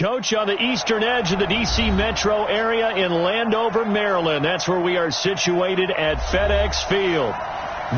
Coach, on the eastern edge of the D.C. metro area in Landover, Maryland. That's where we are situated at FedEx Field.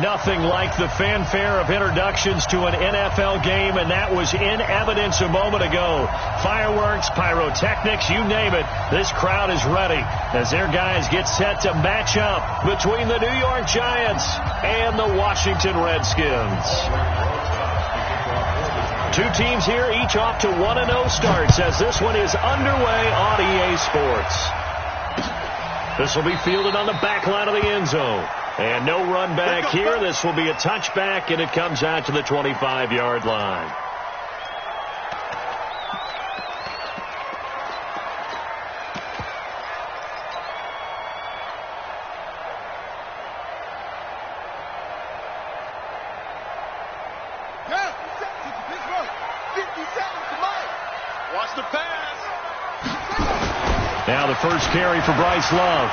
Nothing like the fanfare of introductions to an NFL game, and that was in evidence a moment ago. Fireworks, pyrotechnics, you name it. This crowd is ready as their guys get set to match up between the New York Giants and the Washington Redskins. Two teams here, each off to 1-0 starts as this one is underway on EA Sports. This will be fielded on the back line of the end zone. And no run back here. This will be a touchback, and it comes out to the 25-yard line. Watch the pass. Now the first carry for Bryce Love.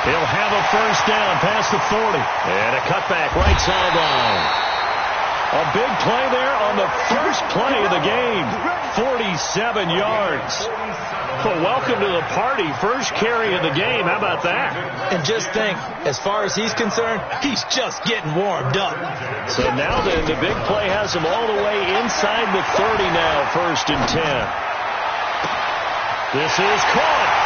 He'll have a first down past the 40. And a cutback right sideline. A big play there on the first play of the game. 47 yards. Well, welcome to the party. First carry of the game. How about that? And just think, as far as he's concerned, he's just getting warmed up. So now the big play has him all the way inside the 30 now. First and 10. This is caught.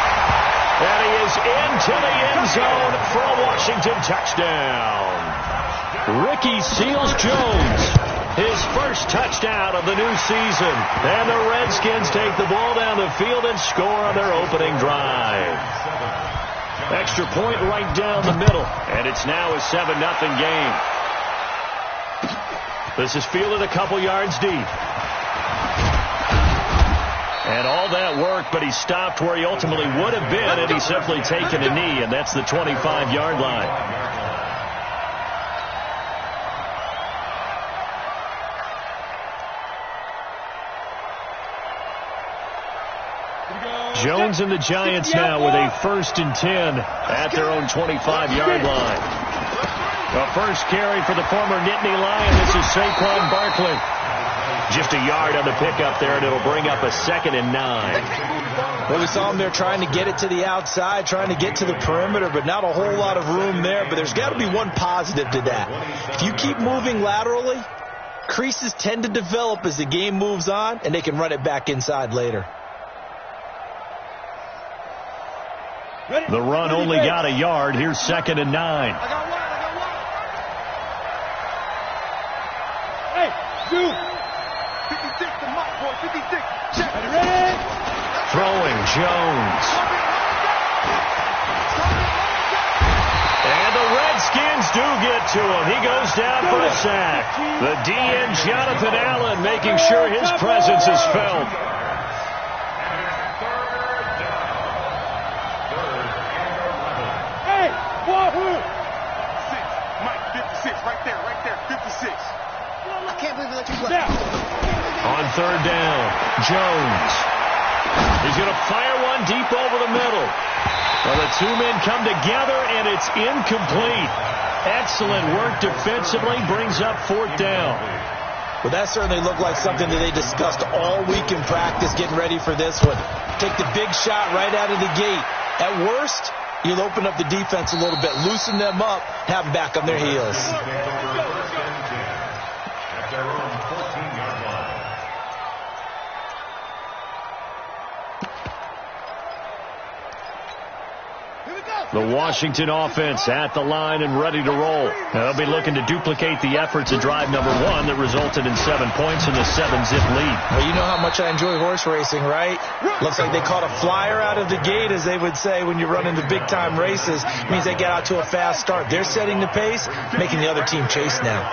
And he is into the end zone for a Washington touchdown. Ricky Seals-Jones, his first touchdown of the new season. And the Redskins take the ball down the field and score on their opening drive. Extra point right down the middle. And it's now a 7-0 game. This is fielded a couple yards deep. And all that worked, but he stopped where he ultimately would have been had he simply taken a knee, and that's the 25-yard line. Jones and the Giants now with a first and 10 at their own 25-yard line. The first carry for the former Nittany Lion. This is Saquon Barkley. Just a yard on the pickup there, and it'll bring up a 2nd and 9. Well, we saw him there trying to get it to the outside, trying to get to the perimeter, but not a whole lot of room there. But there's got to be one positive to that. If you keep moving laterally, creases tend to develop as the game moves on, and they can run it back inside later. The run only got a yard. Here's 2nd and 9. Hey, you. 56 to Mike, boy. 56. Check. Ready? Throwing Jones. And the Redskins do get to him. He goes down for a sack. The DN, Jonathan Allen, making sure his presence is felt. Hey, wahoo! 6. Mike, 56. Right there. 56. I can't believe they let you play. On 3rd down, Jones. He's going to fire one deep over the middle. Well, the two men come together, and it's incomplete. Excellent work defensively, brings up 4th down. Well, that certainly looked like something that they discussed all week in practice, getting ready for this one. Take the big shot right out of the gate. At worst, you'll open up the defense a little bit, loosen them up, have them back on their heels. The Washington offense at the line and ready to roll. They'll be looking to duplicate the efforts of drive number 1 that resulted in 7 points in the 7-zip lead. Well, you know how much I enjoy horse racing, right? Looks like they caught a flyer out of the gate, as they would say when you're running the big-time races. It means they get out to a fast start. They're setting the pace, making the other team chase now.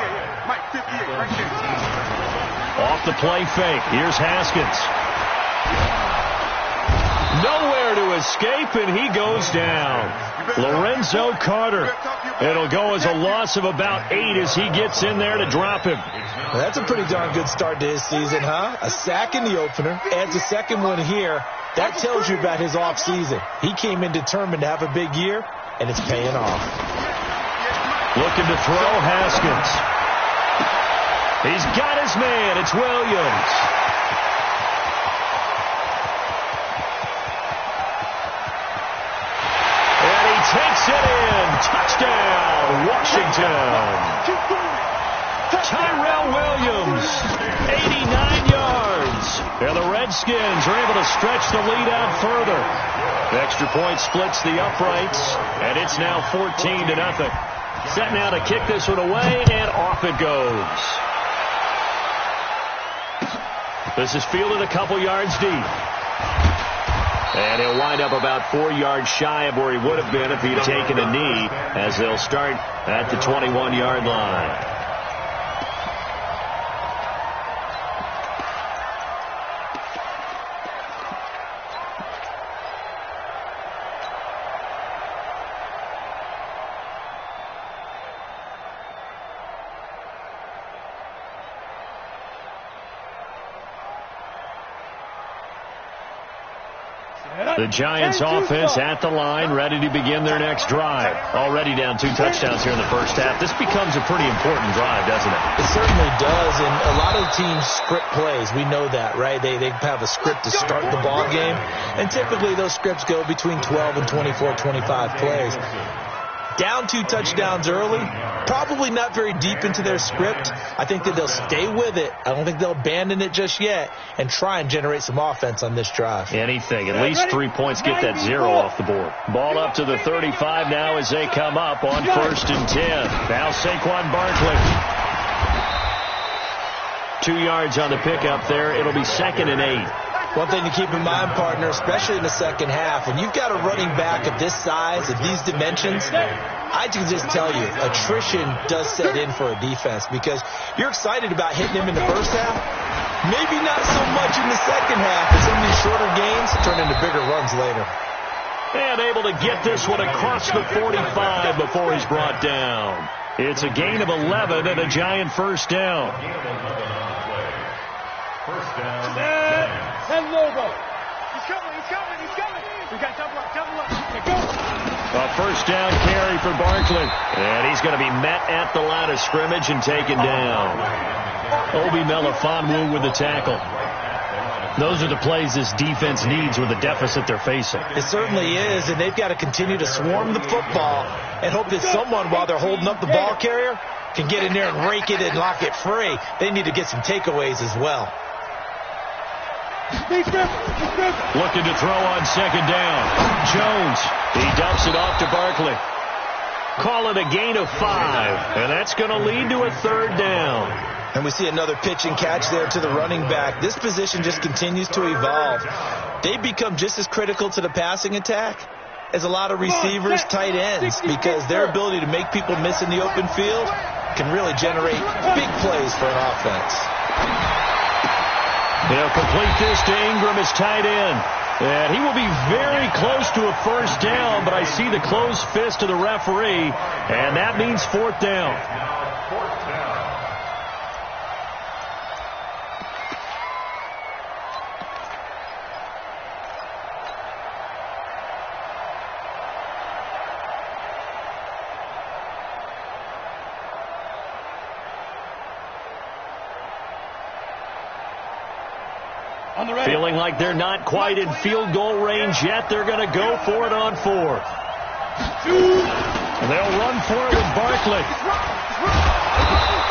Off the play fake. Here's Haskins. Nowhere to escape, and he goes down. Lorenzo Carter. It'll go as a loss of about 8 as he gets in there to drop him. Well, that's a pretty darn good start to his season, huh? A sack in the opener, adds a second one here. That tells you about his offseason. He came in determined to have a big year, and it's paying off. Looking to throw Haskins. He's got his man. It's Williams. Touchdown, Washington. Tyrell Williams, 89 yards. And the Redskins are able to stretch the lead out further. The extra point splits the uprights, and it's now 14-0. Set now to kick this one away, and off it goes. This is fielded a couple yards deep. And he'll wind up about 4 yards shy of where he would have been if he'd taken a knee, as they'll start at the 21-yard line. The Giants offense at the line, ready to begin their next drive. Already down 2 touchdowns here in the first half. This becomes a pretty important drive, doesn't it? It certainly does, and a lot of teams script plays. We know that, right? They have a script to start the ball game, and typically those scripts go between 12 and 24, 25 plays. Down 2 touchdowns early, probably not very deep into their script. I think that they'll stay with it. I don't think they'll abandon it just yet and try and generate some offense on this drive. Anything. At least 3 points get that 0 off the board. Ball up to the 35 now as they come up on 1st and 10. Now Saquon Barkley. 2 yards on the pickup there. It'll be 2nd and 8. One thing to keep in mind, partner, especially in the second half, when you've got a running back of this size, of these dimensions, I can just tell you, attrition does set in for a defense because you're excited about hitting him in the first half. Maybe not so much in the second half, but some of these shorter gains turn into bigger runs later. And able to get this one across the 45 before he's brought down. It's a gain of 11 and a Giant first down. First down. Logo. He's coming. We got double up. Go. A first down carry for Barkley. And he's going to be met at the line of scrimmage and taken down. Obi Melifonwu with the tackle. Those are the plays this defense needs with the deficit they're facing. It certainly is, and they've got to continue to swarm the football and hope that someone, while they're holding up the ball carrier, can get in there and rake it and lock it free. They need to get some takeaways as well. Looking to throw on 2nd down. Jones. He dumps it off to Barkley. Call it a gain of 5. And that's going to lead to a 3rd down. And we see another pitch and catch there to the running back. This position just continues to evolve. They become just as critical to the passing attack as a lot of receivers, tight ends, because their ability to make people miss in the open field can really generate big plays for an offense. They'll complete this to Ingram as tight end. And he will be very close to a first down, but I see the closed fist of the referee, and that means 4th down. Feeling like they're not quite in field goal range yet. They're going to go for it on 4th. They'll run for it with Barkley.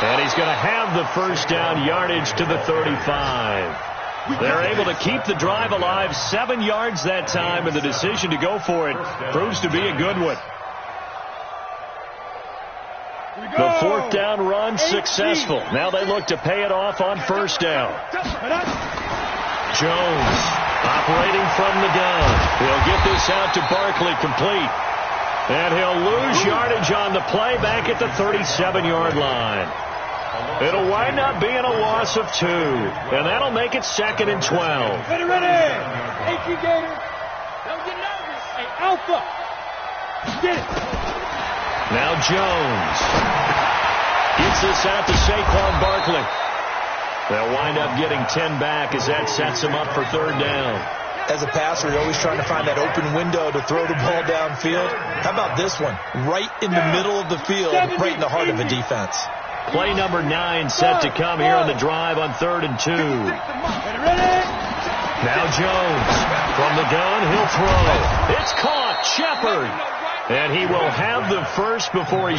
And he's going to have the first down, yardage to the 35. They're able to keep the drive alive, 7 yards that time, and the decision to go for it proves to be a good one. The 4th down run successful. Now they look to pay it off on 1st down. Jones operating from the gun. He'll get this out to Barkley complete. And he'll lose yardage on the play back at the 37-yard line. It'll wind up being a loss of 2. And that'll make it 2nd and 12. Ready. Hey, Gator. Don't get nervous. Hey, Alpha. Get it. Now Jones gets this out to Saquon Barkley. They'll wind up getting 10 back as that sets them up for 3rd down. As a passer, you're always trying to find that open window to throw the ball downfield. How about this one? Right in the middle of the field, right in the heart of a defense. Play number 9 set to come here on the drive on 3rd and 2. Now Jones from the gun, he'll throw. It's caught. Shepard. And he will have the first before he's